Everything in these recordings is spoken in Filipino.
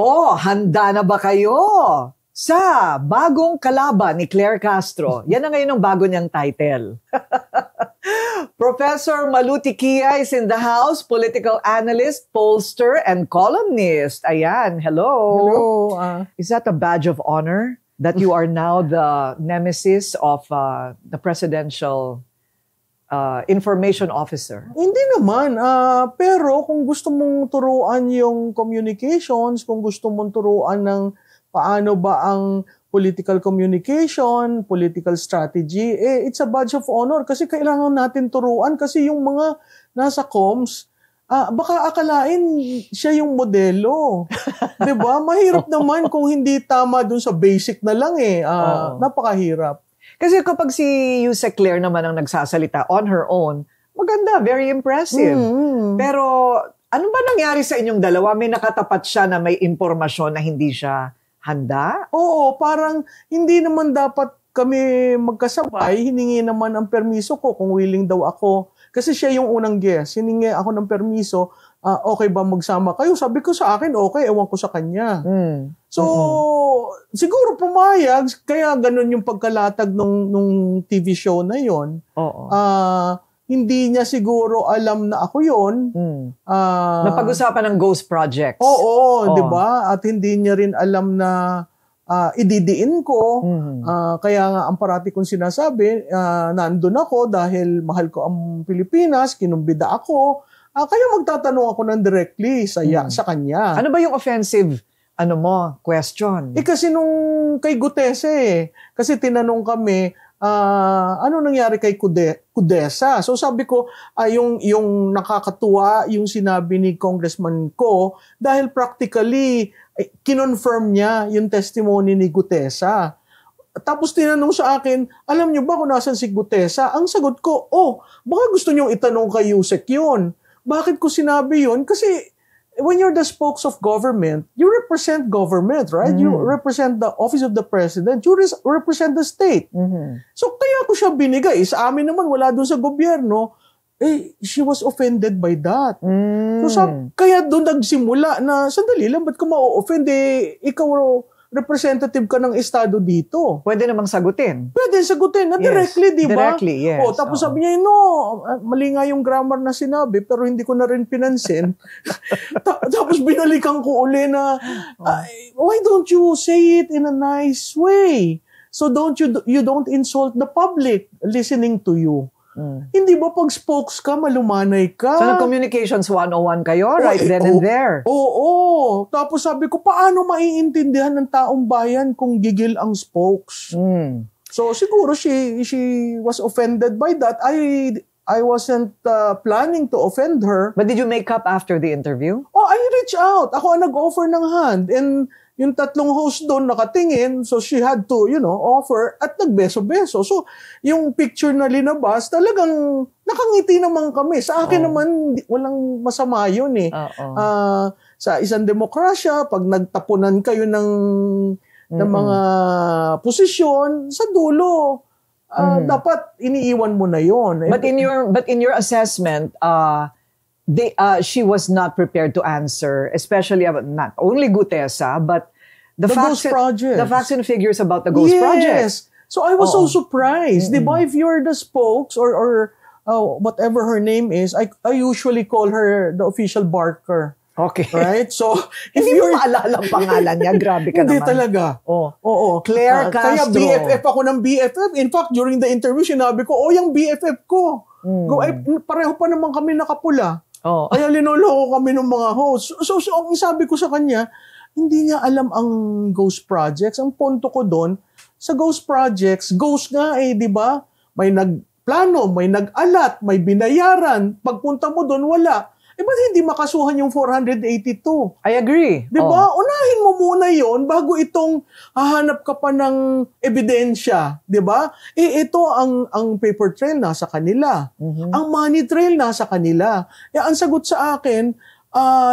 Oh, handa na ba kayo? Sa bagong kalaban ni Claire Castro. Yan na ngayon ang bago niyang title. Professor Maluti Kia is in the house, political analyst, pollster, and columnist. Ayan, hello. Hello. Is that a badge of honor that you are now the nemesis of the presidential information officer? Hindi naman. Pero kung gusto mong turuan yung communications, kung gusto mong turuan ng paano ba ang political communication, political strategy, it's a badge of honor kasi kailangan natin turuan kasi yung mga nasa comms, baka akalain siya yung modelo. 'Di ba? Mahirap naman kung hindi tama dun sa basic na lang eh. Napakahirap. Kasi kapag si Yusek Claire naman ang nagsasalita on her own, maganda, very impressive. Pero ano ba nangyari sa inyong dalawa? May nakatapat siya na may impormasyon na hindi siya handa? Oo, parang hindi naman dapat kami magkasabay. Hiningi naman ang permiso ko kung willing daw ako. Kasi siya yung unang guest. Hiningi ako ng permiso, okay ba magsama kayo? Sabi ko sa akin, okay, ewan ko sa kanya. So, siguro pumayag, kaya ganun yung pagkalatag nung TV show na yon. Hindi niya siguro alam na ako yun. Napag-usapan ng ghost projects. Oo. Di ba? At hindi niya rin alam na ididiin ko. Kaya nga ang parati kong sinasabi, nandun ako dahil mahal ko ang Pilipinas, kinumbida ako. Kaya magtatanong ako ng directly sa kanya. Ano ba yung offensive question? Kasi nung kay Gutese, kasi tinanong kami, ano nangyari kay Kudesa? So sabi ko, yung nakakatuwa yung sinabi ni Congressman Ko dahil practically kinonfirm niya yung testimony ni Gutesa. Tapos tinanong sa akin, alam niyo ba kung nasan si Gutesa? Ang sagot ko, baka gusto niyong itanong kay Yusek yun. Bakit ko sinabi yun? Kasi when you're the spokes of government, you represent government, right? You represent the office of the president. You represent the state. So, kaya ko siya binigay. Sa amin naman, wala doon sa gobyerno. She was offended by that. So, kaya doon nagsimula na, sandali lang, ba't ka ma-offend? Ikaw, representative ka ng estado dito. Pwede namang sagutin. Pwede sagutin. Directly, di ba? Directly, yes. Tapos sabi niya, mali nga yung grammar na sinabi, pero hindi ko na rin pinansin. Tapos binalikan ko uli na, why don't you say it in a nice way? So you don't insult the public listening to you. Hindi ba pag spokes ka, malumanay ka? So, nag-communications 101 kayo right then and there? Oo. Tapos sabi ko, paano maiintindihan ng taong bayan kung gigil ang spokes? So, siguro she was offended by that. I wasn't planning to offend her. But did you make up after the interview? I reached out. Ako ang nag-offer ng hand. And yung tatlong host doon nakatingin, so she had to, offer at nagbeso-beso. So, yung picture na linabas, talagang nakangiti naman kami. Sa akin naman, walang masama yun eh. Sa isang demokrasya, pag nagtapunan kayo ng mga posisyon, sa dulo, dapat iniiwan mo na yun. But in your assessment, she was not prepared to answer, especially about not only Gutesa, but the facts and figures about the ghost project. So I was so surprised. Di ba, if you're the spokes or whatever her name is, I usually call her the official barker. Okay. Right? So, hindi mo maalala ang pangalan niya. Grabe ka hindi naman. Hindi talaga. Oo. Claire Castro. Kaya BFF ako ng BFF. In fact, during the interview, sinabi ko, yung BFF ko. Pareho pa naman kami nakapula. Kaya linoloko kami ng mga hosts. So, ang sabi ko sa kanya, hindi niya alam ang ghost projects. Ang punto ko doon, sa ghost projects, ghost nga di ba? May nagplano, may nag-alat, may binayaran. Pagpunta mo doon, wala. Ba't hindi makasuhan yung 482? I agree. Di ba? Unahin mo muna yon bago itong hahanap ka pa ng ebidensya. Di ba? Ito ang paper trail nasa kanila. Ang money trail nasa kanila. Ang sagot sa akin,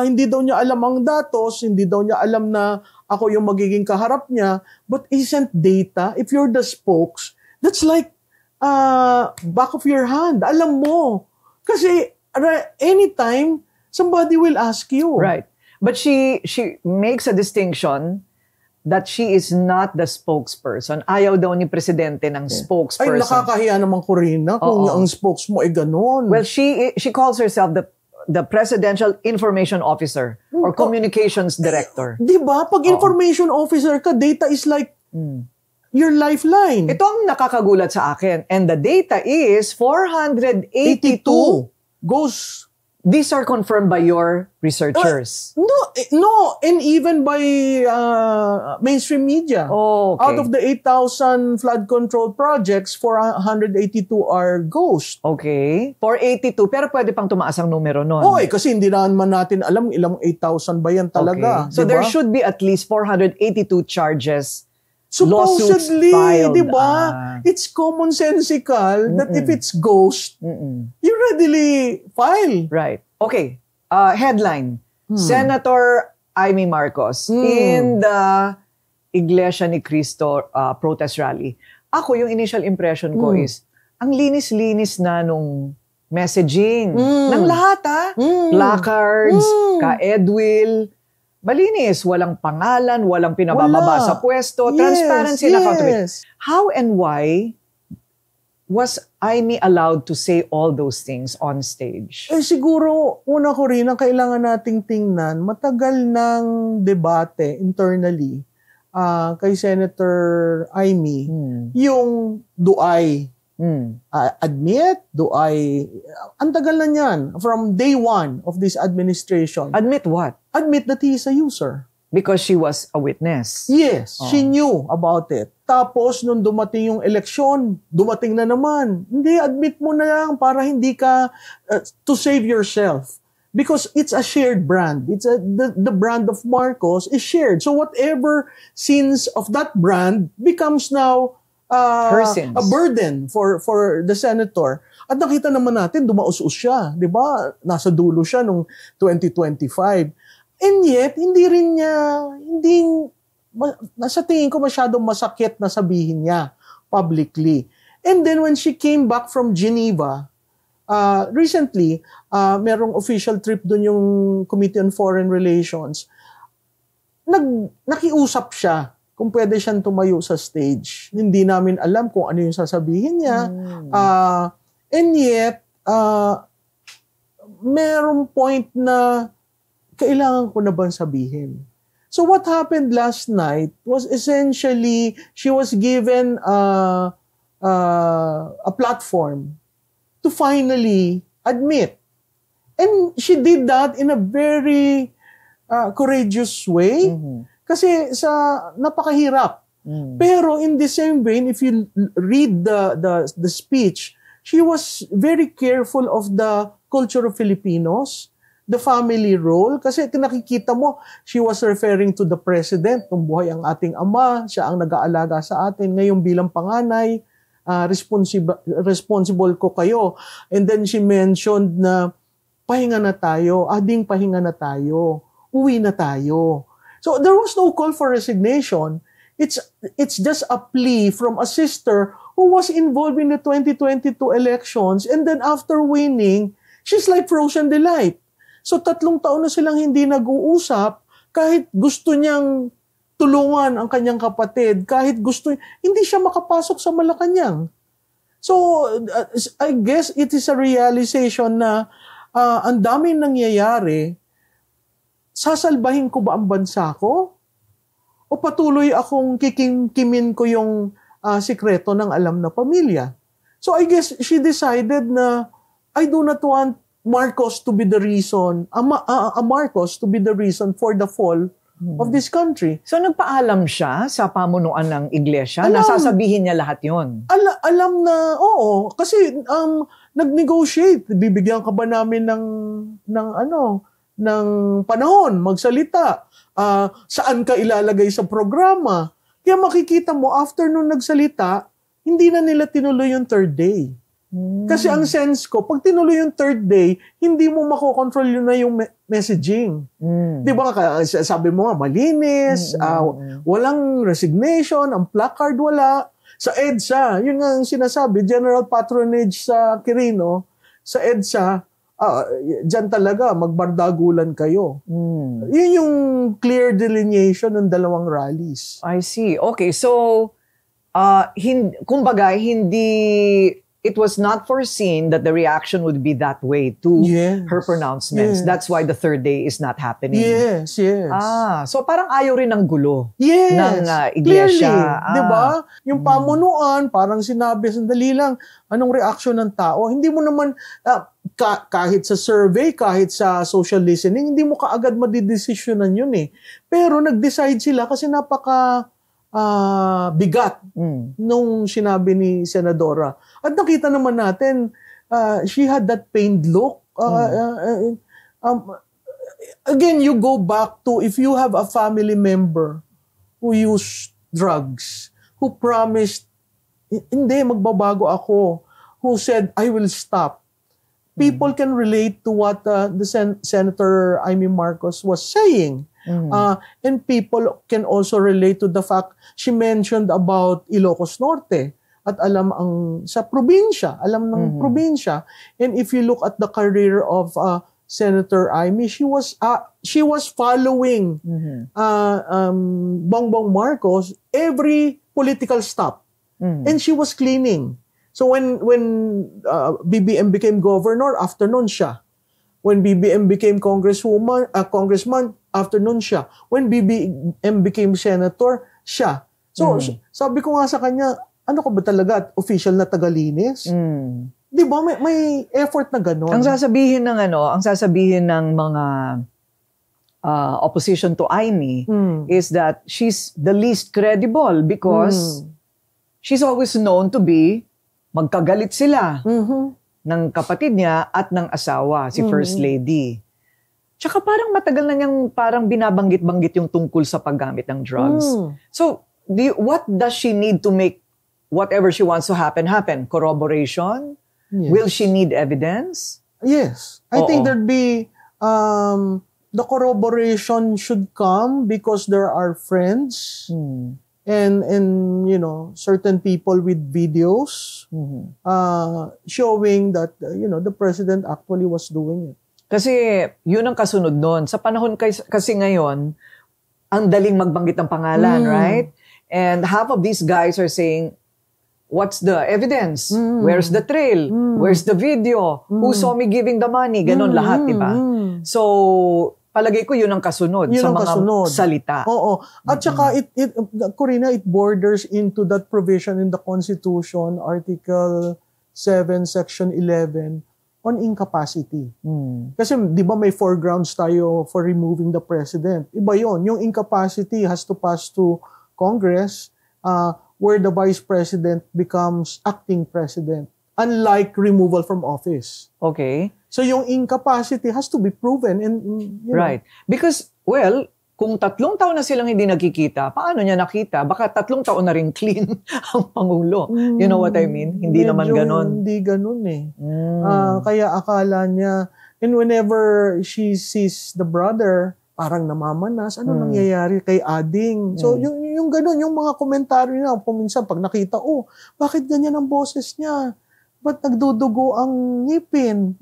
hindi daw niya alam ang datos, hindi daw niya alam na ako yung magiging kaharap niya, but isn't data, if you're the spokes, that's like back of your hand. Alam mo. Kasi anytime, somebody will ask you. Right. But she makes a distinction that she is not the spokesperson. Ayaw daw ni Presidente ng spokesperson. Ay, nakakahiya naman, Corina, kung ang spokes mo ay ganun. Well, she calls herself the Presidential Information Officer or Communications Director. Di ba? Pag information officer ka, data is like your lifeline. Ito ang nakakagulat sa akin. And the data is 482. Goes... These are confirmed by your researchers. No, and even by mainstream media. Oh, okay. Out of the 8,000 flood control projects, 482 are ghost. Okay. 482, pero pwede pang tumaas ang numero nun. Kasi hindi naman natin alam ilang 8,000 ba yan talaga. Okay. So there should be at least 482 charges. Supposedly, di ba? It's commonsensical that if it's ghost, you readily file. Right. Okay. Headline. Senator Amy Marcos in the Iglesia ni Cristo protest rally. Ako, yung initial impression ko is, ang linis-linis na nung messaging. Ng lahat, placards, ka-Edwil, malinis, walang pangalan, walang pinabababa sa pwesto, transparency and accountability. How and why was Amy allowed to say all those things on stage? Siguro, una ko rin, ang kailangan nating tingnan, matagal ng debate internally kay Senator Amy, yung do I admit, ang tagal na niyan, from day one of this administration. Admit what? Admit that he is a user. Because she was a witness. Yes, she knew about it. Tapos, nung dumating yung eleksyon, dumating na naman. Hindi, admit mo na lang para hindi ka, to save yourself. Because it's a shared brand. It's the brand of Marcos is shared. So whatever sins of that brand becomes now a burden for the senator. At nakita naman natin, dumaus-us siya. Di ba? Nasa dulo siya nung 2025. And yet, nasa tingin ko masyadong masakit na sabihin niya publicly. And then when she came back from Geneva, recently, merong official trip dun yung Committee on Foreign Relations, nakiusap siya kung pwede siyang tumayo sa stage. Hindi namin alam kung ano yung sasabihin niya. And yet, merong point na kailangan ko na bang sabihin? So what happened last night was essentially she was given a platform to finally admit. And she did that in a very courageous way. Kasi napakahirap. Pero in the same vein, if you read the speech, she was very careful of the culture of Filipinos, the family role. Kasi nakikita mo, she was referring to the president. Nung buhay ang ating ama, siya ang nag-aalaga sa atin. Ngayon bilang panganay, responsible ko kayo. And then she mentioned na pahinga na tayo, pahinga na tayo, uwi na tayo. So there was no call for resignation. It's just a plea from a sister who was involved in the 2022 elections, and then after winning, she's like frozen delight. So 3 taon na silang hindi nag-uusap, kahit gusto niyang tulungan ang kanyang kapatid, kahit hindi siya makapasok sa Malacanang. So I guess it is a realization na ang daming nangyayari. Sasalbahin ko ba ang bansa ko? O patuloy akong kikimkimin ko yung sikreto ng alam na pamilya? So I guess she decided na I do not want Marcos to be the reason, Marcos to be the reason for the fall of this country. So nagpaalam siya sa pamunuan ng iglesia? Nasasabihin niya lahat yon? Alam na, oo. Kasi nag-negotiate. Bibigyan ka ba namin ng panahon, magsalita? Saan ka ilalagay sa programa? Kaya makikita mo, after nung nagsalita, hindi na nila tinuloy yung 3rd day. Kasi ang sense ko, pag tinuloy yung 3rd day, hindi mo makokontrol yun na yung messaging. Di ba? Sabi mo nga, malinis, walang resignation, ang placard wala. Sa EDSA, yun nga ang sinasabi, general patronage sa Quirino, sa EDSA, dyan talaga, magbardagulan kayo. Yun yung clear delineation ng dalawang rallies. I see. Okay, so, kumbaga, it was not foreseen that the reaction would be that way to her pronouncements. That's why the third day is not happening. Yes. So parang ayaw rin ng gulo ng iglesia. Clearly, di ba? Yung pamunuan, parang sinabi, sandali lang, anong reaksyon ng tao? Hindi mo naman, kahit sa survey, kahit sa social listening, hindi mo kaagad madidesisyonan yun eh. Pero nag-decide sila kasi bigat nung sinabi ni Senadora. At nakita naman natin, she had that pained look. Again, you go back to if you have a family member who used drugs, who promised, hindi, magbabago ako, who said, I will stop. People can relate to what the Senator Amy Marcos was saying. And people can also relate to the fact she mentioned about Ilocos Norte at alam sa probinsya, alam ng probinsya. And if you look at the career of Senator Amy, she was following Bongbong Marcos every political stop. And she was cleaning. So when BBM became governor, afternoon siya. When BBM became congressman, afternoon siya. When BBM became senator, siya. So, sabi ko nga sa kanya, ano ka ba talaga? Official na tagalinis? Di ba? May effort na gano'n. Ang sasabihin ng mga opposition to Amy is that she's the least credible because she's always known to be magkagalit sila. Ng kapatid niya at ng asawa, si First Lady. Tsaka parang matagal na niyang parang binabanggit-banggit yung tungkol sa paggamit ng drugs. So, what does she need to make whatever she wants to happen? Corroboration? Yes. Will she need evidence? Yes. I think there'd be, the corroboration should come because there are friends. And certain people with videos showing that the president actually was doing it. Kasi yun ang kasunod nun. Sa panahon kasi ngayon, ang daling magbanggit ng pangalan, right? And half of these guys are saying, what's the evidence? Where's the trail? Where's the video? Who saw me giving the money? Ganon lahat, diba? So, palagay ko yun ang kasunod sa mga salita. Oo. At saka, Corina, it borders into that provision in the Constitution, Article 7, Section 11, on incapacity. Kasi, di ba may 4 grounds tayo for removing the president? Iba yon. Yung incapacity has to pass to Congress where the vice president becomes acting president. Unlike removal from office. Okay. So yung incapacity has to be proven. And right. Because, kung 3 taon na silang hindi nagkikita, paano niya nakita? Baka 3 taon na rin clean ang Pangulo. You know what I mean? Hindi naman ganon. Hindi ganon eh. Kaya akala niya, and whenever she sees the brother, parang namamanas, ano nangyayari kay Ading? So yung ganon, yung mga komentaryo niya, minsan pag nakita, bakit ganyan ang boses niya? Ba't nagdudugo ang ngipin?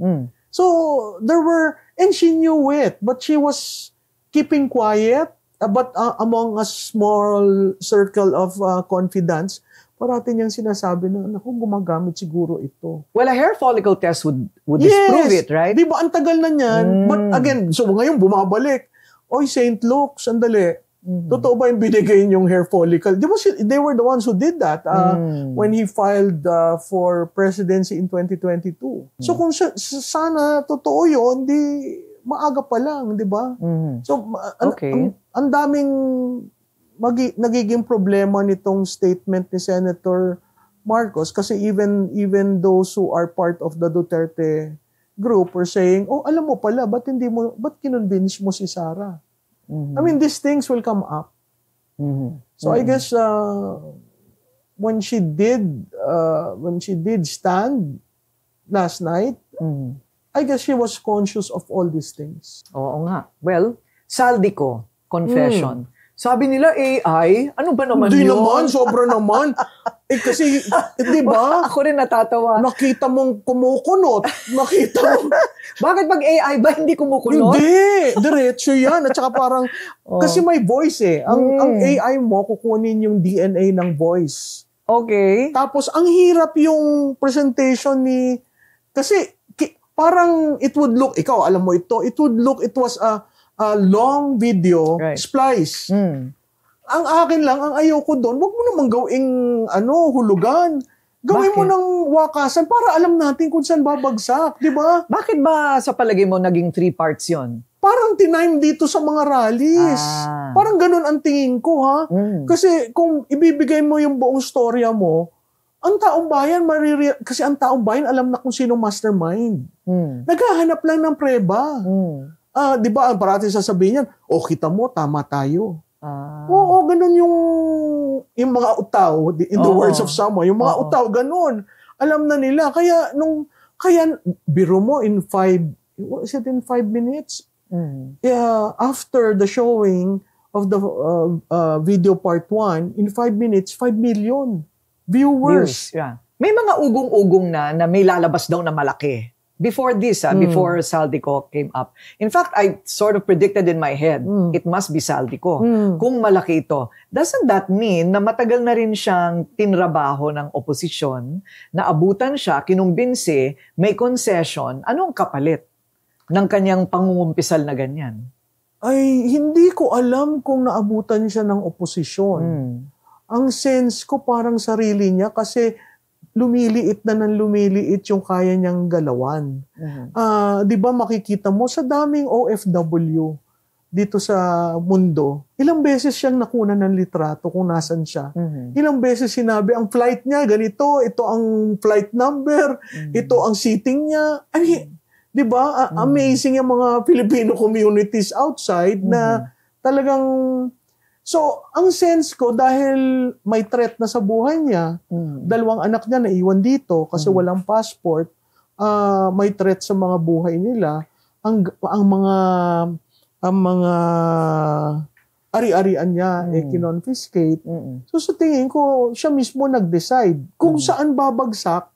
So, there were, and she knew it, but she was keeping quiet, but among a small circle of confidants, parati niyang sinasabi na, gumagamit siguro ito. Well, a hair follicle test would disprove it, right? Di ba, ang tagal na niyan, but again, so ngayon bumabalik, St. Luke, sandali, totoo ba yung binigay yung hair follicle? Di ba, they were the ones who did that when he filed for presidency in 2022. So kung sana totoo yun, di maaga pa lang, di ba? So ang daming nagiging problema nitong statement ni Senator Marcos kasi even those who are part of the Duterte group were saying, alam mo pala, ba't kinonvince mo si Sara? I mean, these things will come up. So I guess when she did stand last night, I guess she was conscious of all these things. Oo nga. Well, saldi ko, confession. Sabi nila AI, ano ba naman Hindi yun? naman, sobra naman. Kasi, di ba? Ako rin natatawa. Nakita mong kumukunot. Nakita mo. Bakit pag AI ba hindi kumukunot? Hindi. Diretso yan. At saka parang, kasi may voice eh. Ang AI mo, kukunin yung DNA ng voice. Okay. Tapos, ang hirap yung presentation ni, kasi parang it would look, ikaw alam mo ito, it was a long video splice. Ang akin lang, ang ayoko doon, wag mo namang gawing hulugan. Gawin mo ng wakasan para alam natin kung saan babagsak, di ba? Bakit ba sa palagay mo naging 3 parts yon? Parang tinime dito sa mga rallies. Parang ganun ang tingin ko, ha? Kasi kung ibibigay mo yung buong storya mo, ang taong bayan, kasi ang taong bayan alam na kung sino mastermind. Naghahanap lang ng preba. Di ba, parating sasabihin yan, kita mo, tama tayo. Oo, ganun yung mga utaw, in the words of someone, yung mga utaw, ganun. Alam na nila. Kaya, biro mo, in 5 minutes? After the showing of the video part 1, in 5 minutes, 5 million viewers. Yeah. May mga ugong-ugong na may lalabas daw na malaki. Before this, before Saldico came up. In fact, I sort of predicted in my head, it must be Saldico. Kung malaki ito, doesn't that mean na matagal na rin siyang tinrabaho ng oposisyon, na abutan siya, kinumbinsi, may concession, anong kapalit ng kanyang pangungumpisal na ganyan? Ay, hindi ko alam kung naabutan siya ng oposisyon. Ang sense ko parang sarili niya kasi lumiliit yung kaya niyang galawan. Di ba makikita mo sa daming OFW dito sa mundo, ilang beses siyang nakuna ng litrato kung nasan siya. Ilang beses sinabi, ang flight niya, ganito, ito ang flight number, ito ang seating niya. I mean, di ba, amazing yung mga Filipino communities outside na talagang. So, ang sense ko, dahil may threat na sa buhay niya, 2 anak niya naiwan dito kasi walang passport, may threat sa mga buhay nila, ang mga ari-arian niya kinonfiscate. So, sa tingin ko, siya mismo nag-decide kung saan babagsak,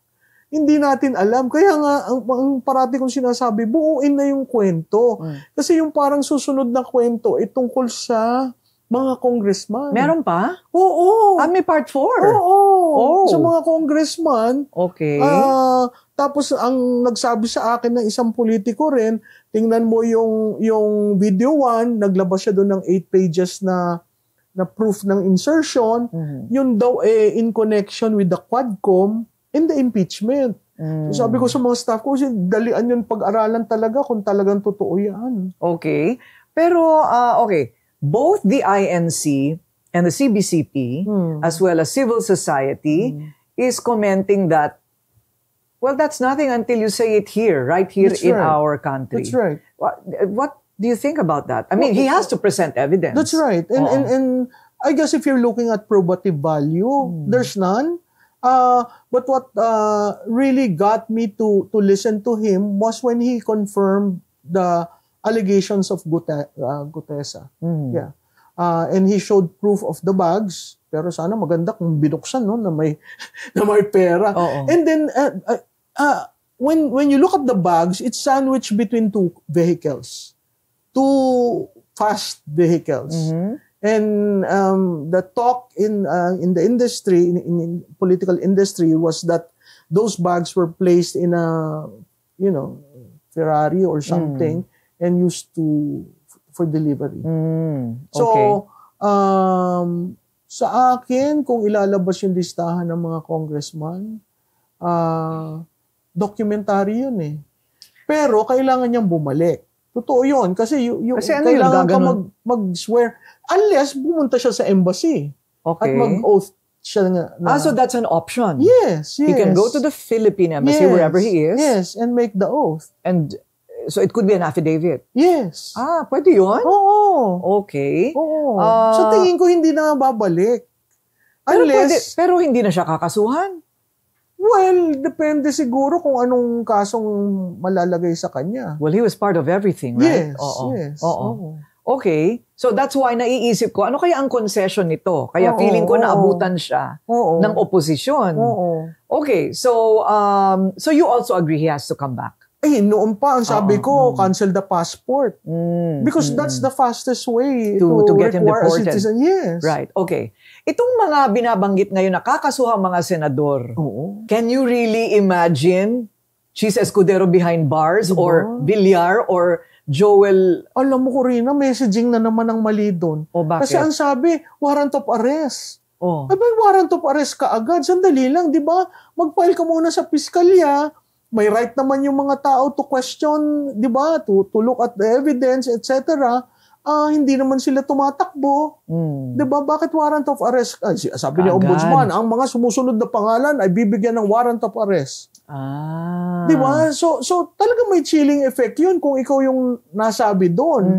hindi natin alam. Kaya nga, ang parati kong sinasabi, buuin na yung kwento. Kasi yung parang susunod na kwento, tungkol sa mga congressman. Meron pa? Oo. May part 4? Oo. Sa mga congressman. Okay. Tapos ang nagsabi sa akin ng isang politiko rin, tingnan mo yung video 1, naglabas siya doon ng 8 pages na proof ng insertion. Yun daw in connection with the Quadcom and the impeachment. So sabi ko sa mga staff ko, dalian yun pag-aralan talaga kung talagang totoo yan. Okay. Pero, okay. Both the INC and the CBCP, as well as civil society, is commenting that, well, that's nothing until you say it here, right here in our country. That's right. What do you think about that? I mean, he has to present evidence. That's right. And I guess if you're looking at probative value, there's none. But what really got me to listen to him was when he confirmed the allegations of Gutesa. Yeah. And he showed proof of the bags, pero sana maganda kung binuksan na may pera. And then when you look at the bags, it's sandwiched between 2 vehicles. 2 fast vehicles. And the talk in the industry, in political industry, was that those bags were placed in a Ferrari or something and used for delivery. So, sa akin, kung ilalabas yung listahan ng mga congressman, documentary yun eh. Pero kailangan niyang bumalik. Totoo yun. Kasi kailangan ka mag-swear. Unless pumunta siya sa embassy. At mag-oath siya so that's an option. Yes. He can go to the Philippine embassy, wherever he is. Yes, and make the oath. And so it could be an affidavit? Yes. Pwede yun? Oo. Okay. Oo. So tingin ko hindi na babalik. Pero hindi na siya kakasuhan? Well, depende siguro kung anong kasong malalagay sa kanya. Well, he was part of everything, right? Yes. Oo. Okay. So that's why naiisip ko, ano kaya ang concession nito? Kaya feeling ko naabutan siya ng oposisyon. Okay. So you also agree he has to come back? Noon pa, ang sabi ko, cancel the passport. Because that's the fastest way to get him deported. A citizen. Yes. Right. Okay. Itong mga binabanggit ngayon na kakasuhang mga senador, can you really imagine Chis Escudero behind bars or Villar or Joel? Alam mo ko rin, messaging na naman ang mali doon. Bakit? Kasi ang sabi, warrant of arrest. Ay, warrant of arrest ka agad. Sandali lang, di ba? Mag-file ka muna sa piskalya. May right naman yung mga tao to question, di ba? To look at the evidence, etc. Hindi naman sila tumatakbo. Di ba? Bakit warrant of arrest? Sabi ni Ombudsman, ang mga sumusunod na pangalan ay bibigyan ng warrant of arrest. Di ba? So talaga may chilling effect yun kung ikaw yung nasabi doon.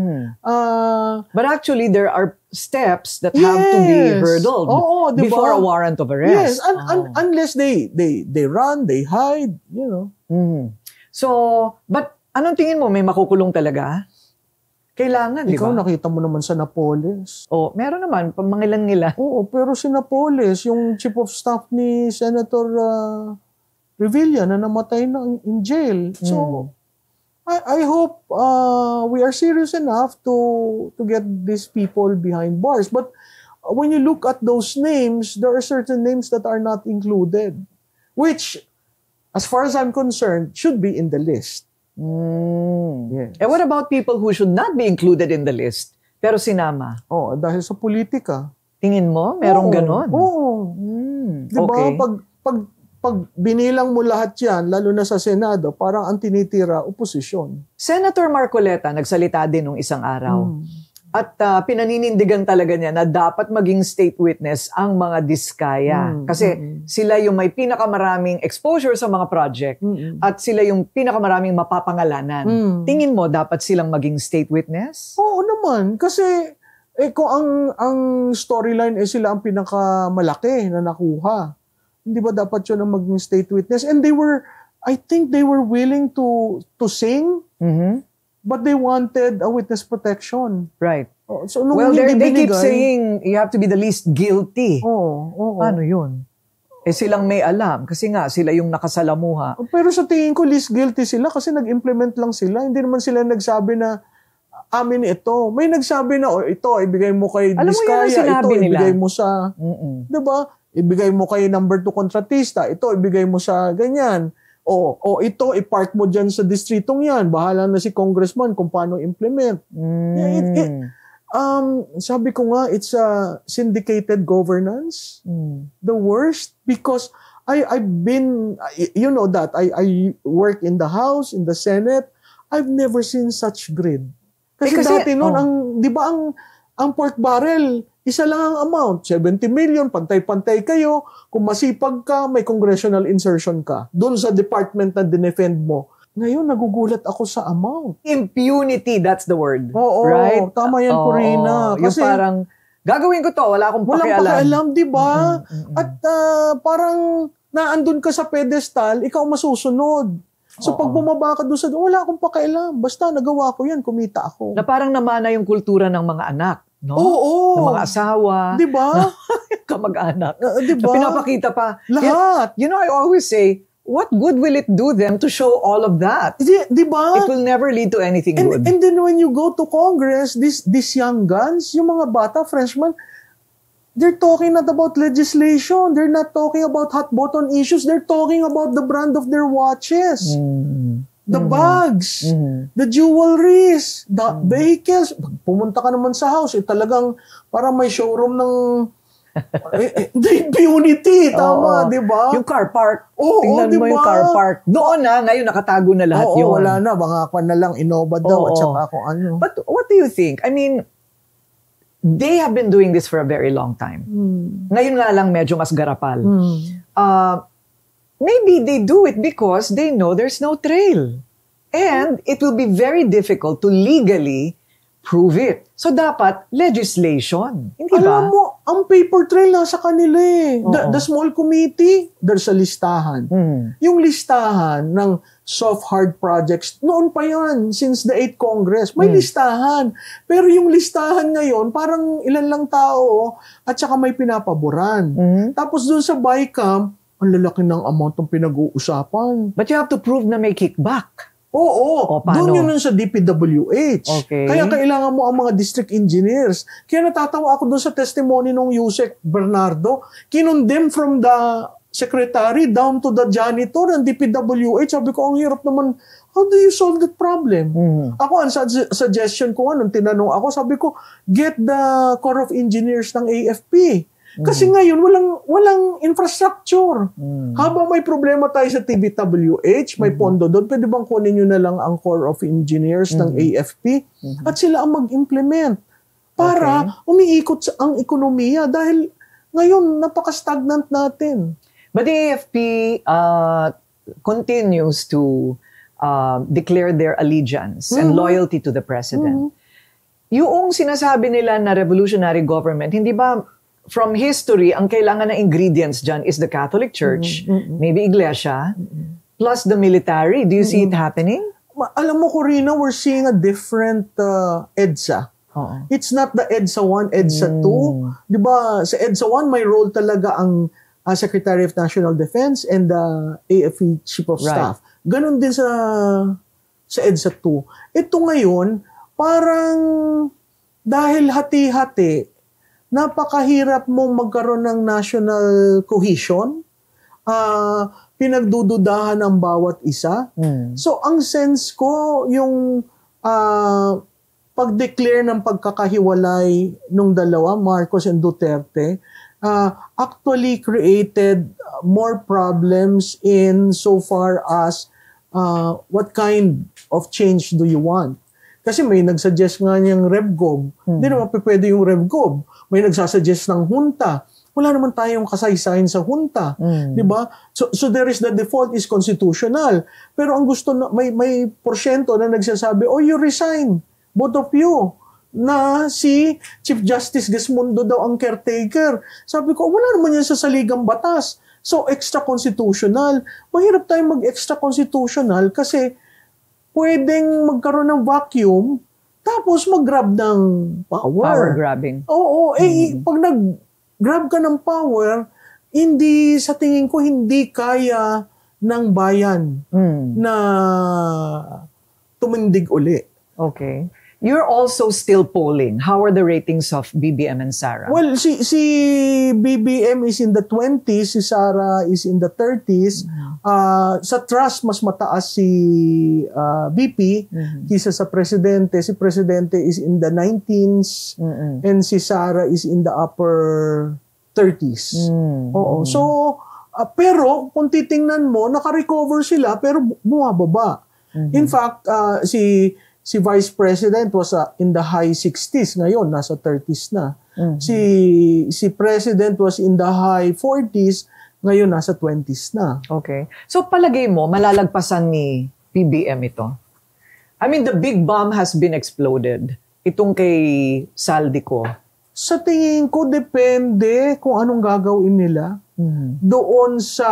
But actually, there are steps that have to be hurdled before a warrant of arrest. Yes, unless they run, they hide, you know. So, but anong tingin mo? May makukulong talaga? Kailangan, di ba? Ikaw nakita mo naman sa Napoles. Meron naman, pamangilan-ngilan. Pero si Napoles, yung chief of staff ni Senator Revilla na namatay na in jail. So, I hope we are serious enough to get these people behind bars. But when you look at those names, there are certain names that are not included, which, as far as I'm concerned, should be in the list. Yes. And what about people who should not be included in the list, pero sinama? Dahil sa politika. Tingin mo? Merong ganon? Diba? Okay. Pag binilang mo lahat yan, lalo na sa Senado, parang ang tinitira, oposisyon. Senator Marcoleta nagsalita din nung isang araw. At pinaninindigan talaga niya na dapat maging state witness ang mga diskaya. Kasi sila yung may pinakamaraming exposure sa mga project at sila yung pinakamaraming mapapangalanan. Tingin mo dapat silang maging state witness? Oo naman. Kasi kung ang storyline sila ang pinakamalaki na nakuha, hindi ba dapat yun ang maging state witness? And I think they were willing to sing. But they wanted a witness protection. Right. So, they keep saying you have to be the least guilty. Paano yun? Silang may alam kasi nga sila yung nakasalamuha. Pero sa tingin ko, least guilty sila kasi nag-implement lang sila. Hindi naman sila nagsabi na amin ito. May nagsabi na, ito, ibigay mo kay Diskaya. Ito, ibigay mo sa... Diba? Ibigay mo kay number 2 kontratista. Ito, ibigay mo sa ganyan. Ito, i-park mo dyan sa distritong yan. Bahala na si congressman kung paano implement. Sabi ko nga, it's a syndicated governance. The worst. Because I've been, you know that, I work in the House, in the Senate. I've never seen such greed. Kasi dati noon, di ba ang pork barrel, isa lang ang amount, 70 million, pantay-pantay kayo. Kung masipag ka, may congressional insertion ka. Doon sa department na dinefend mo. Ngayon, nagugulat ako sa amount. Impunity, that's the word. Right? Tama yan, Corina. Kasi, yung parang, gagawin ko to, wala akong pakialam. Walang pakialam, di ba? At parang naandun ka sa pedestal, ikaw masusunod. So pag bumaba ka doon wala akong pakialam. Basta nagawa ko yan, kumita ako. Na parang namana yung kultura ng mga anak. No? Ng mga asawa. Diba? Kamag-anak. Diba? Na pinapakita pa. Lahat. You know, I always say, what good will it do them to show all of that? Diba? It will never lead to anything good. And then when you go to Congress, these young guns, yung mga bata, freshmen, they're talking not about legislation. They're not talking about hot button issues. They're talking about the brand of their watches. The bags, the jewelries, the vehicles. Pumunta ka naman sa house, talagang parang may showroom ng the impunity, tama, di ba? Yung car park. Tingnan mo yung car park. Doon ngayon nakatago na lahat yun. Wala na, mga kwan na lang, Innova daw, at saka kung ano. But what do you think? I mean, they have been doing this for a very long time. Ngayon nga lang medyo mas garapal. Maybe they do it because they know there's no trail. And it will be very difficult to legally prove it. So dapat legislation, hindi ba? Alam mo, ang paper trail nasa kanila eh. Oo. The small committee, there's a listahan. Yung listahan ng soft hard projects, noon pa yan, since the 8th Congress, may listahan. Pero yung listahan ngayon, parang ilan lang tao at saka may pinapaboran. Tapos doon sa BICAM, ang lalaki ng amount ng pinag-uusapan. But you have to prove na may kickback. Oo, paano? doon yun sa DPWH. Okay. Kaya kailangan mo ang mga district engineers. Kaya natatawa ako doon sa testimony ng Yusek Bernardo. Kinondemn from the secretary down to the janitor ng DPWH. Sabi ko, ang hirap naman. How do you solve that problem? Ako, ang suggestion ko, nung tinanong ako, sabi ko, get the Corps of Engineers ng AFP. Kasi ngayon, walang infrastructure. Habang may problema tayo sa TBWH, may pondo doon, pwede bang kunin nyo na lang ang Corps of Engineers ng AFP at sila ang mag-implement para umiikot ang ekonomiya dahil ngayon, napaka-stagnant natin. But the AFP continues to declare their allegiance and loyalty to the president. Yung sinasabi nila na revolutionary government, hindi ba from history, ang kailangan na ingredients dyan is the Catholic Church, maybe Iglesia, plus the military. Do you see it happening? Alam mo, Corina, we're seeing a different EDSA. It's not the EDSA 1, EDSA 2. Di ba, sa EDSA 1, may role talaga ang Secretary of National Defense and the AFP Chief of Staff. Ganon din sa EDSA 2. Ito ngayon, parang dahil hati-hati, napakahirap mong magkaroon ng national cohesion. Pinagdududahan ang bawat isa. So, ang sense ko, yung pag-declare ng pagkakahiwalay nung dalawa, Marcos and Duterte, actually created more problems in so far as what kind of change do you want? Kasi may nagsuggest nga niyang RevGov. Hindi naman pwede yung RevGov. May nagsasuggest ng junta. Wala naman tayong kasaysayan sa junta. Di ba? So there is the default is constitutional. Pero ang gusto, may porsyento na nagsasabi, oh, you resign. Both of you. Na si Chief Justice Gesmundo daw ang caretaker. Sabi ko, wala naman yan sa saligang batas. So, extra-constitutional. Mahirap tayong mag-extra-constitutional kasi pwedeng magkaroon ng vacuum tapos mag-grab ng power. Power grabbing. Oo. Pag nag-grab ka ng power, hindi, sa tingin ko, hindi kaya ng bayan na tumindig uli. Okay. You're also still polling. How are the ratings of BBM and Sara? Well, si BBM is in the 20s, si Sara is in the 30s. Sa trust, mas mataas si BP kisa sa presidente. Si presidente is in the 19s and si Sara is in the upper 30s. Oo. So, pero kung titingnan mo, naka-recover sila pero bumababa. In fact, si Vice President was in the high 60s. Ngayon, nasa 30s na. Si President was in the high 40s. Ngayon, nasa 20s na. Okay. So, palagay mo, malalagpasan ni PBM ito? I mean, the big bomb has been exploded. Itong kay Saldico. Sa tingin ko, depende kung anong gagawin nila. Doon sa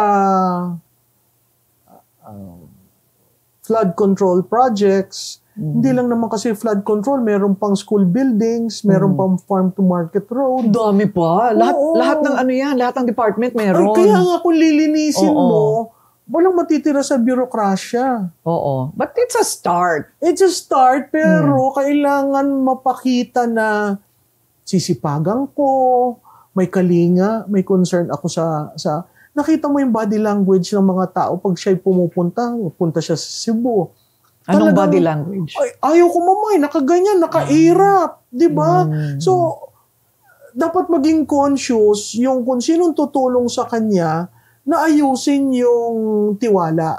flood control projects. Hindi lang naman kasi flood control, meron pang school buildings, meron pang farm-to-market road. Dami pa. Lahat ng ano yan, lahat ng department meron. Ay, kaya nga kung lilinisin mo, walang matitira sa birokrasya. Oo. But it's a start. It's a start, pero kailangan mapakita na sisipagan ko, may kalinga, may concern ako sa nakita mo yung body language ng mga tao pag siya'y pupunta siya sa Cebu. Anong body language? Ayaw ko mamay, nakaganyan, nakairap, di ba? So, dapat maging conscious yung kung sinong tutulong sa kanya na ayusin yung tiwala.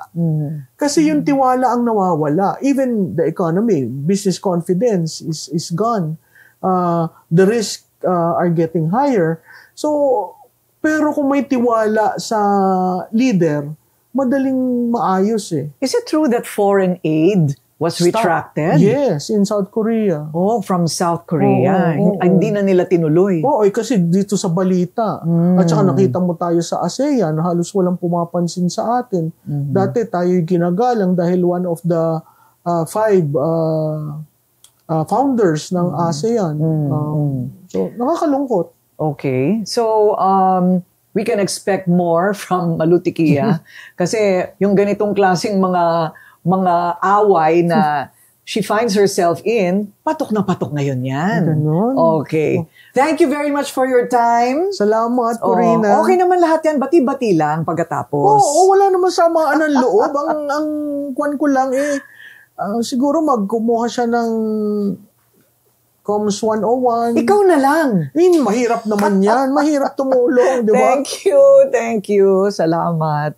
Kasi yung tiwala ang nawawala. Even the economy, business confidence is gone. The risk are getting higher. So, pero kung may tiwala sa leader, madaling maayos eh. Is it true that foreign aid was Stop. retracted? Yes, in South Korea. Oh, from South Korea. Oo. Hindi na nila tinuloy. Oo, kasi dito sa balita. At saka nakita mo tayo sa ASEAN, halos walang pumapansin sa atin. Dati tayo'y ginagalang dahil one of the 5 founders ng ASEAN. So, nakakalungkot. Okay. So, we can expect more from Malutikia kasi yung ganitong klaseng mga away na she finds herself in, patok na patok ngayon yan. Ganon. Okay. Thank you very much for your time. Salamat, Oh, Corina. okay naman lahat yan. Bati-bati lang pagkatapos. Oo, wala naman samaan ng loob. ang kwan ko lang siguro magkumuha siya ng Comms 101. Ikaw na lang. Mahirap naman yan. Mahirap tumulong, di ba? Thank you. Thank you. Salamat.